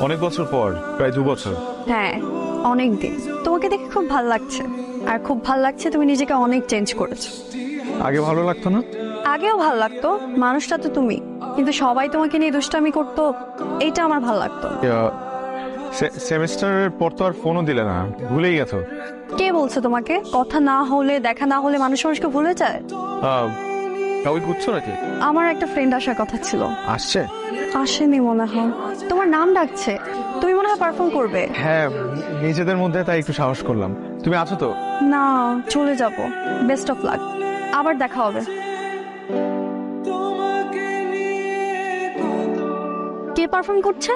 অনেক বছর পর, প্রায় 2 বছর। হ্যাঁ, অনেক দিন। তোমাকে দেখে খুব ভালো লাগছে, আর খুব ভালো লাগছে তুমি নিজেকে অনেক চেঞ্জ করেছো। আগে ভালো লাগতো না? আগেও ভালো লাগতো, মানুষটা তো তুমি, কিন্তু সবাই তোমাকে নিয়ে দুষ্টামি করতো, এইটা আমার ভালো লাগতো না। সেমিস্টারের পর তো আর ফোনও দিলে না, ভুলেই গেছো। কে বলছে তোমাকে? কথা না হলে, দেখা না হলে মানুষ মানুষকে ভুলে যায়? আহ, কাউকে খুঁজছো নাকি? আমার একটা ফ্রেন্ড আসার কথা ছিল, আসছে? আসেনি মনে হয়। তোমার নাম ডাকছে, তুমি মনে হয় পারফর্ম করবে। হ্যাঁ, নিজেদের মধ্যে তাই একটু সাহস করলাম। তুমি আছো তো? না, চলে যাব। বেস্ট অফ লাক, আবার দেখা হবে। কে পারফর্ম করছে?